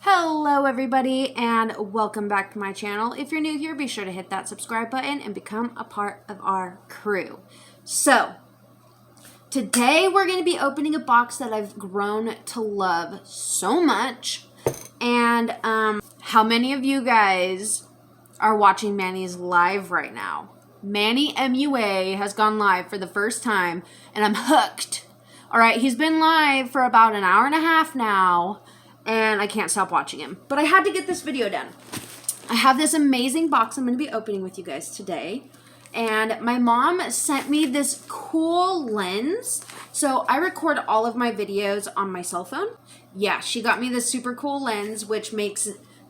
Hello everybody and welcome back to my channel. If you're new here, be sure to hit that subscribe button and become a part of our crew. So, today we're going to be opening a box that I've grown to love so much. And how many of you guys are watching Manny's live right now? Manny MUA has gone live for the first time and I'm hooked. Alright, he's been live for about an hour and a half now. And I can't stop watching him. But I had to get this video done. I have this amazing box I'm going to be opening with you guys today. And my mom sent me this cool lens. So I record all of my videos on my cell phone. Yeah, she got me this super cool lens, which makes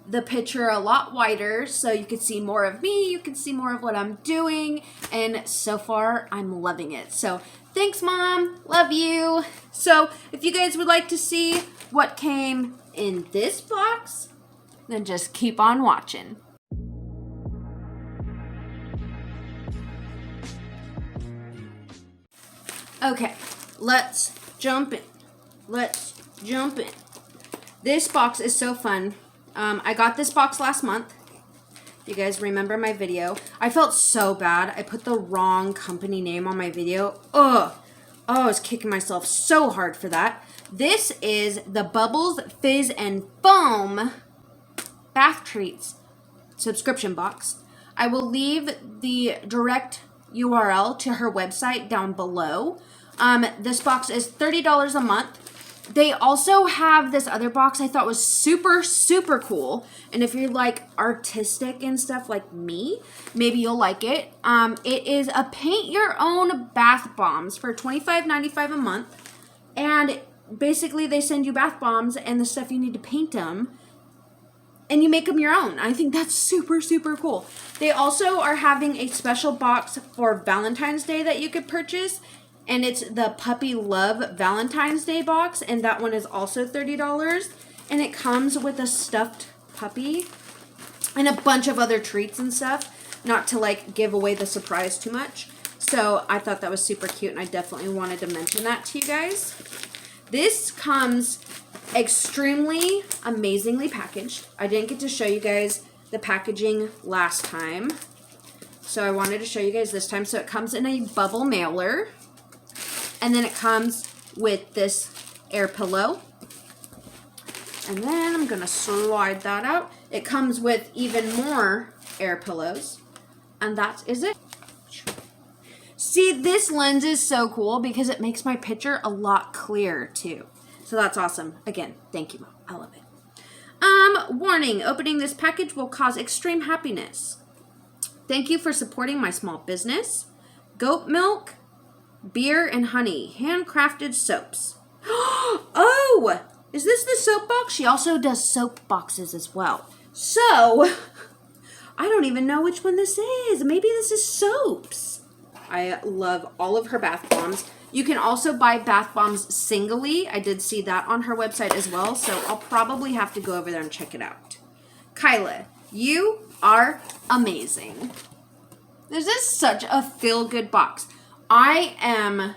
the picture a lot wider. So you can see more of me. You can see more of what I'm doing. And so far, I'm loving it. So thanks, Mom. Love you. So if you guys would like to see what came in this box, then just keep on watching. Okay, let's jump in. This box is so fun. I got this box last month. You guys remember my video? I felt so bad. I put the wrong company name on my video. Ugh. Oh, I was kicking myself so hard for that. This is the Bubbles, Fizz, and Foam Bath Treats subscription box. I will leave the direct URL to her website down below. This box is $30 a month. They also have this other box I thought was super, super cool. And if you're like artistic and stuff like me, maybe you'll like it. It is a paint your own bath bombs for $25.95 a month. And basically they send you bath bombs and the stuff you need to paint them. And you make them your own. I think that's super, super cool. They also are having a special box for Valentine's Day that you could purchase. And it's the Puppy Love Valentine's Day box. And that one is also $30. And it comes with a stuffed puppy and a bunch of other treats and stuff. Not to like give away the surprise too much. So I thought that was super cute. And I definitely wanted to mention that to you guys. This comes extremely amazingly packaged. I didn't get to show you guys the packaging last time. So I wanted to show you guys this time. So it comes in a bubble mailer. And then it comes with this air pillow. And then I'm going to slide that out. It comes with even more air pillows. And that is it. See, this lens is so cool because it makes my picture a lot clearer too. So that's awesome. Again, thank you, Mom. I love it. Warning, opening this package will cause extreme happiness. Thank you for supporting my small business. Goat milk, beer, and honey. Handcrafted soaps. Oh, is this the soap box? She also does soap boxes as well. So, I don't even know which one this is. Maybe this is soaps. I love all of her bath bombs. You can also buy bath bombs singly. I did see that on her website as well, so I'll probably have to go over there and check it out. Kila, you are amazing. This is such a feel-good box. I am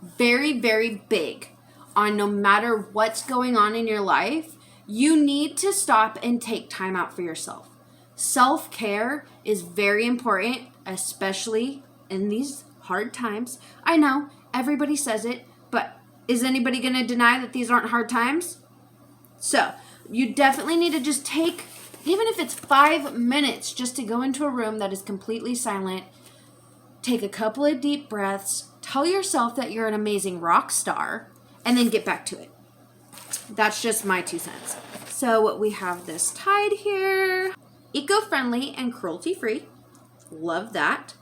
very, very big on no matter what's going on in your life, you need to stop and take time out for yourself. Self-care is very important, especially in these hard times. I know, everybody says it, but is anybody going to deny that these aren't hard times? So, you definitely need to just take, even if it's 5 minutes, just to go into a room that is completely silent, take a couple of deep breaths, tell yourself that you're an amazing rock star, and then get back to it. That's just my 2 cents. So, we have this tied here. Eco-friendly and cruelty-free. Love that.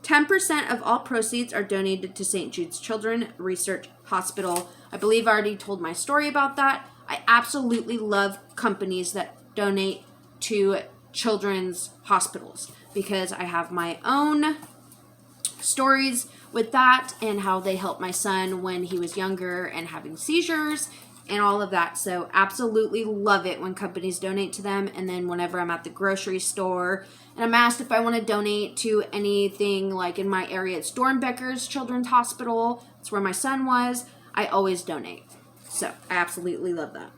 10% of all proceeds are donated to St. Jude's Children's Research Hospital. I believe I already told my story about that. I absolutely love companies that donate to children's hospitals because I have my own stories with that and how they helped my son when he was younger and having seizures and all of that. So absolutely love it when companies donate to them. And then whenever I'm at the grocery store and I'm asked if I want to donate to anything like in my area, it's Dornbecker's Children's Hospital. It's where my son was. I always donate. So I absolutely love that.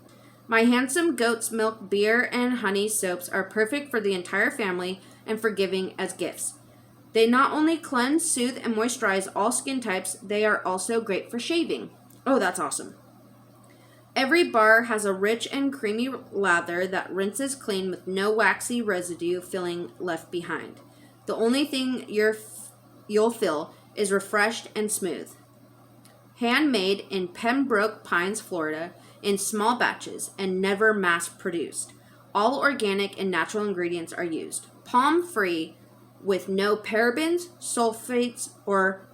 My Handsome Goat's Milk Beer and Honey soaps are perfect for the entire family and for giving as gifts. They not only cleanse, soothe, and moisturize all skin types, they are also great for shaving. Oh, that's awesome. Every bar has a rich and creamy lather that rinses clean with no waxy residue filling left behind. The only thing you'll feel is refreshed and smooth. Handmade in Pembroke Pines, Florida, in small batches and never mass-produced. All organic and natural ingredients are used. Palm-free with no parabens, sulfates, or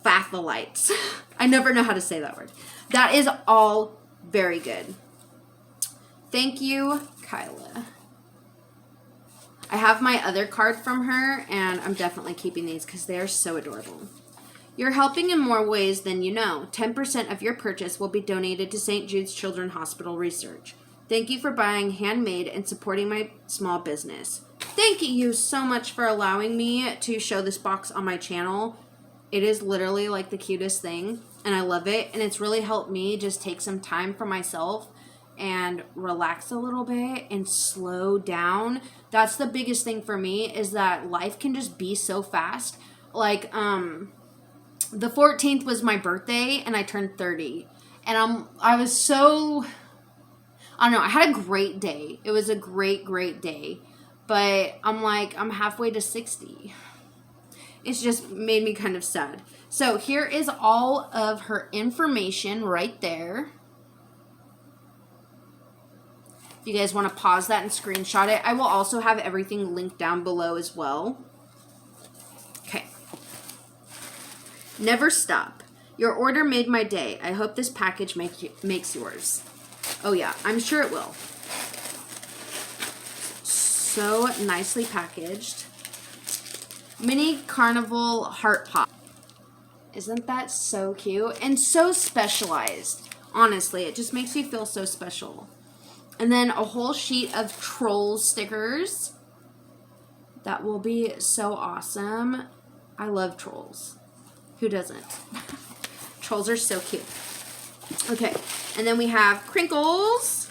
phthalates. I never know how to say that word. That is all very good. Thank you, Kila. I have my other card from her, and I'm definitely keeping these because they are so adorable. You're helping in more ways than you know. 10% of your purchase will be donated to St. Jude's Children's Hospital Research. Thank you for buying Handmade and supporting my small business. Thank you so much for allowing me to show this box on my channel. It is literally like the cutest thing, and I love it. And it's really helped me just take some time for myself and relax a little bit and slow down. That's the biggest thing for me, is that life can just be so fast. Like, the 14th was my birthday, and I turned 30. And I was so, I don't know, I had a great day. It was a great, great day. But I'm like, I'm halfway to 60. It's just made me kind of sad. So here is all of her information right there. If you guys want to pause that and screenshot it, I will also have everything linked down below as well. Okay. Never stop. Your order made my day. I hope this package makes yours. Oh yeah, I'm sure it will. So nicely packaged. Mini Carnival Heart Pop. Isn't that so cute? And so specialized. Honestly, it just makes you feel so special. And then a whole sheet of Trolls stickers. That will be so awesome. I love Trolls. Who doesn't? Trolls are so cute. Okay, and then we have crinkles.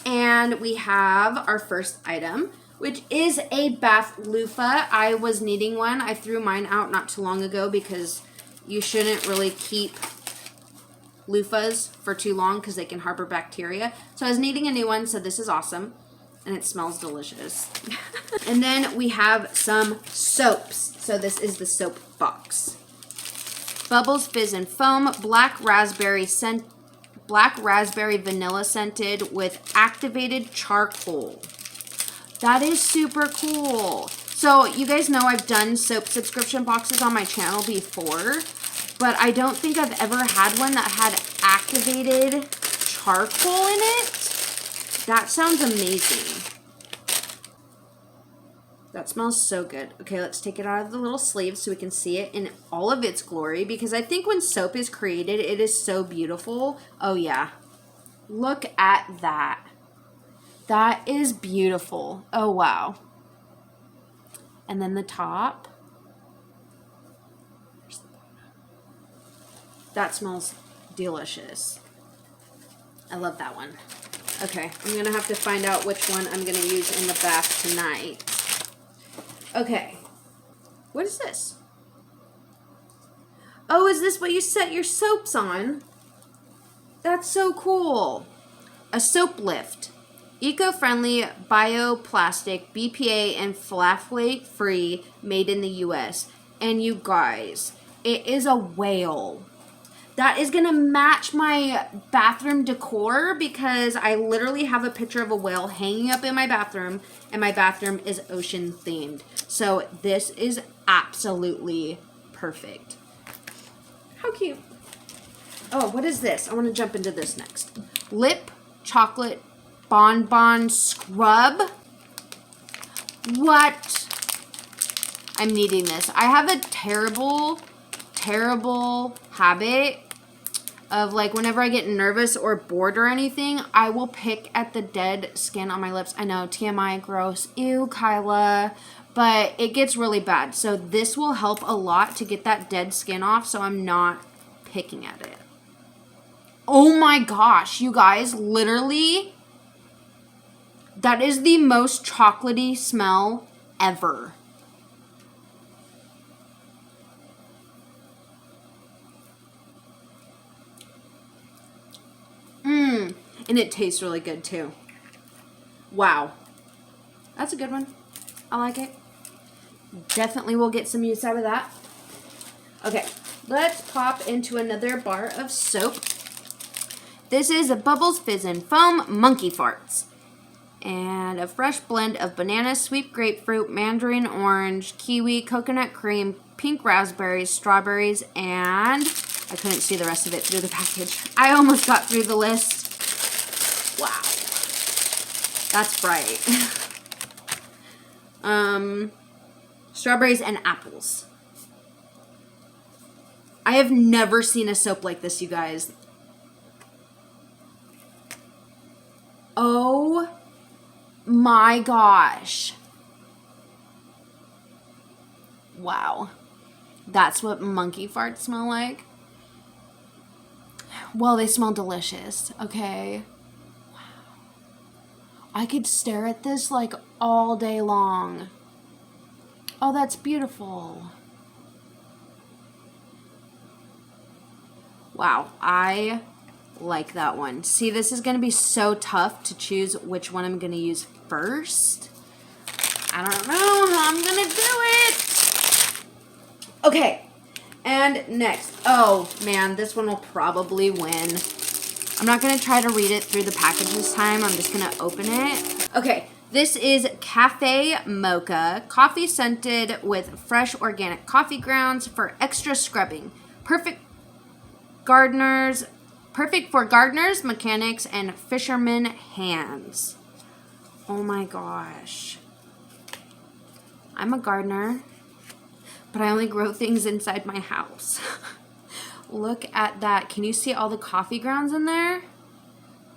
And we have our first item, which is a bath loofah. I was needing one. I threw mine out not too long ago because you shouldn't really keep loofahs for too long because they can harbor bacteria. So I was needing a new one, so this is awesome. And it smells delicious. And then we have some soaps. So this is the soap box. Bubbles, Fizz, and Foam, black raspberry vanilla scented with activated charcoal. That is super cool. So you guys know I've done soap subscription boxes on my channel before, but I don't think I've ever had one that had activated charcoal in it. That sounds amazing. That smells so good. Okay, let's take it out of the little sleeve so we can see it in all of its glory, because I think when soap is created, it is so beautiful. Oh yeah. Look at that. That is beautiful. Oh wow. And then the top. That smells delicious. I love that one. Okay, I'm going to have to find out which one I'm going to use in the bath tonight. Okay, what is this? Oh, is this what you set your soaps on? That's so cool. A soap lift. Eco-friendly, bioplastic, BPA, and phthalate-free, made in the U.S. And you guys, it is a whale. That is going to match my bathroom decor because I literally have a picture of a whale hanging up in my bathroom, and my bathroom is ocean themed. So this is absolutely perfect. How cute. Oh, what is this? I want to jump into this next. Lip Chocolate Bonbon Scrub. What? I'm needing this. I have a terrible habit of, like, whenever I get nervous or bored or anything, I will pick at the dead skin on my lips. I know, TMI, gross. Ew, Kila. But it gets really bad. So this will help a lot to get that dead skin off so I'm not picking at it. Oh my gosh, you guys, literally, that is the most chocolatey smell ever. And it tastes really good too. Wow. That's a good one. I like it. Definitely will get some use out of that. Okay, let's pop into another bar of soap. This is a Bubbles Fizz and Foam Monkey Farts. And a fresh blend of banana, sweet grapefruit, mandarin orange, kiwi, coconut cream, pink raspberries, strawberries, and I couldn't see the rest of it through the package. I almost got through the list. Wow. That's bright. Strawberries and apples. I have never seen a soap like this, you guys. Oh my gosh. Wow. That's what monkey farts smell like. Well, they smell delicious, okay? Wow. I could stare at this like all day long. Oh, that's beautiful. Wow, I like that one. See, this is going to be so tough to choose which one I'm going to use first. I don't know how I'm going to do it. Okay, and next. Oh, man, this one will probably win. I'm not going to try to read it through the package this time. I'm just going to open it. Okay, this is Cafe Mocha. Coffee scented with fresh organic coffee grounds for extra scrubbing. Perfect for gardeners, mechanics, and fishermen hands. Oh my gosh. I'm a gardener, but I only grow things inside my house. Look at that. Can you see all the coffee grounds in there?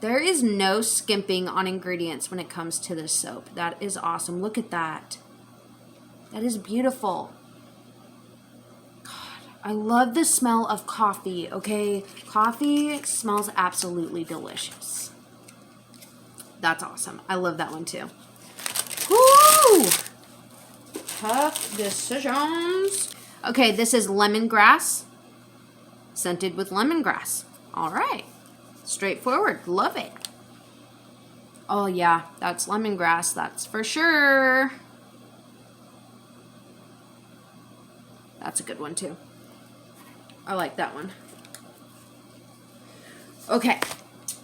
There is no skimping on ingredients when it comes to this soap. That is awesome. Look at that. That is beautiful. I love the smell of coffee, okay? Coffee smells absolutely delicious. That's awesome. I love that one too. Woo! Tough decisions. Okay, this is lemongrass. Scented with lemongrass. All right. Straightforward. Love it. Oh, yeah. That's lemongrass. That's for sure. That's a good one too. I like that one. Okay,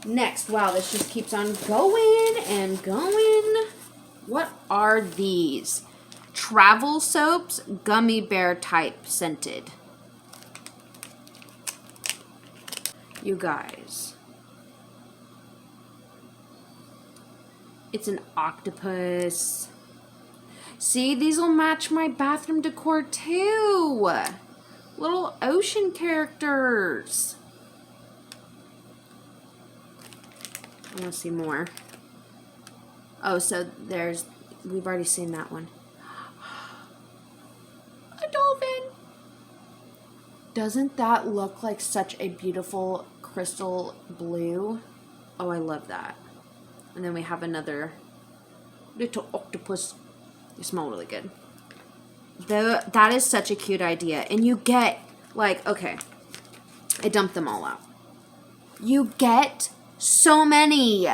next. Wow, this just keeps on going and going. What are these? Travel soaps, gummy bear type scented. You guys. It's an octopus. See, these will match my bathroom decor too. Little ocean characters. I want to see more. Oh, so we've already seen that one. A dolphin. Doesn't that look like such a beautiful crystal blue? Oh, I love that. And then we have another little octopus. They smell really good. That is such a cute idea. And you get, like, okay, I dumped them all out. You get so many.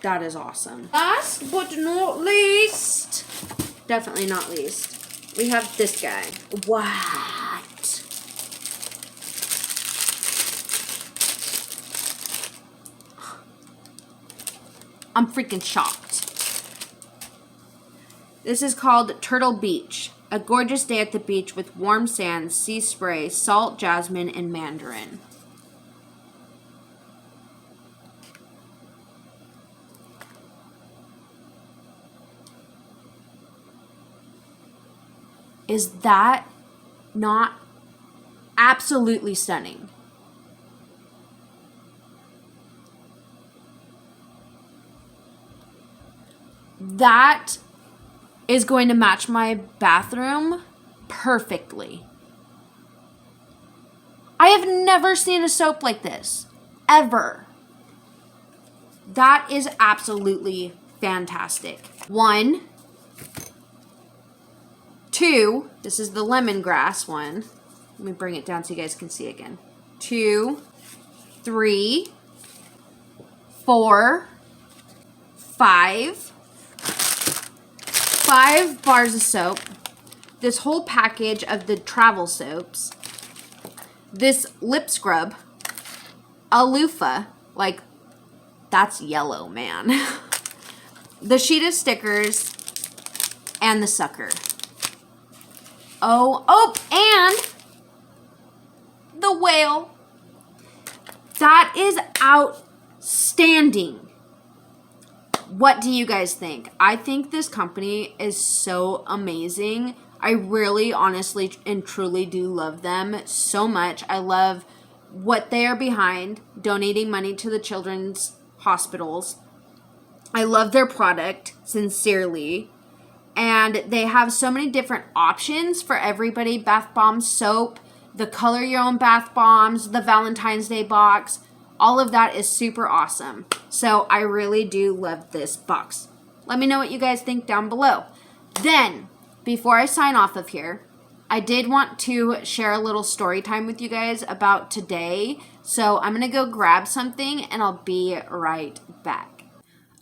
That is awesome. Last but not least, definitely not least, we have this guy. What? I'm freaking shocked. This is called Turtle Beach. A gorgeous day at the beach with warm sand, sea spray, salt, jasmine, and mandarin. Is that not absolutely stunning? That is going to match my bathroom perfectly. I have never seen a soap like this. ever. That is absolutely fantastic. 1, 2, this is the lemongrass one. Let me bring it down so you guys can see again. 2, 3, 4, 5. 5 bars of soap. This whole package of the travel soaps. This lip scrub. A loofah. Like, that's yellow, man. The sheet of stickers. And the sucker. Oh, and the whale. That is outstanding. What do you guys think? I think this company is so amazing. I really, honestly, and truly do love them so much. I love what they are behind, donating money to the children's hospitals. I love their product, sincerely. And they have so many different options for everybody. Bath bomb soap, the color your own bath bombs, the Valentine's Day box. All of that is super awesome. So I really do love this box. Let me know what you guys think down below. Then, before I sign off of here, I did want to share a little story time with you guys about today. So I'm going to go grab something and I'll be right back.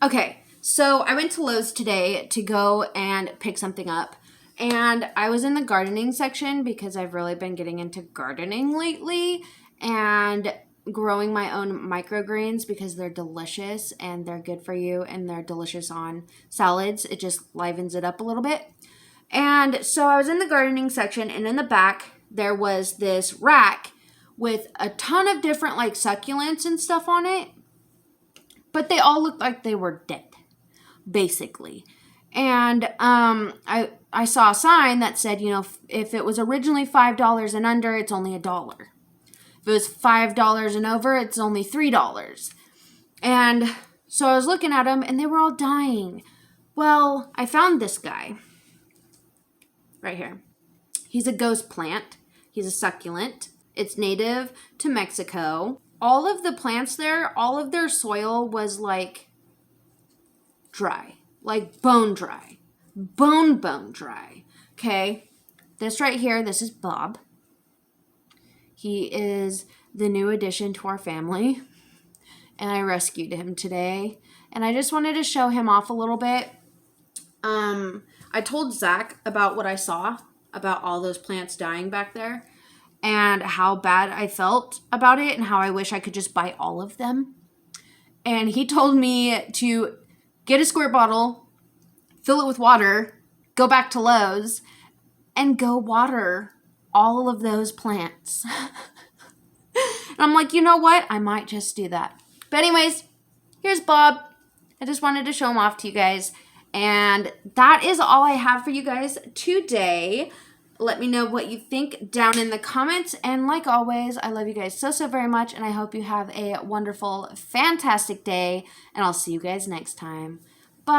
Okay, so I went to Lowe's today to go and pick something up. And I was in the gardening section because I've really been getting into gardening lately. And growing my own microgreens because they're delicious and they're good for you and they're delicious on salads. It just livens it up a little bit. And so I was in the gardening section, and in the back there was this rack with a ton of different like succulents and stuff on it, but they all looked like they were dead, basically. And I saw a sign that said, you know, if it was originally $5 and under, it's only $1. If it was $5 and over, it's only $3. And so I was looking at them, and they were all dying. Well, I found this guy right here. He's a ghost plant. He's a succulent. It's native to Mexico. All of the plants there, all of their soil was like dry, like bone dry, bone dry. Okay, this right here, this is Bob. He is the new addition to our family, and I rescued him today, and I just wanted to show him off a little bit. I told Zach about what I saw, about all those plants dying back there, and how bad I felt about it, and how I wish I could just buy all of them. And he told me to get a squirt bottle, fill it with water, go back to Lowe's, and go water all of those plants. And I'm like, you know what? I might just do that. But anyways, here's Bob. I just wanted to show him off to you guys. And that is all I have for you guys today. Let me know what you think down in the comments. And like always, I love you guys so, so very much. And I hope you have a wonderful, fantastic day. And I'll see you guys next time. Bye.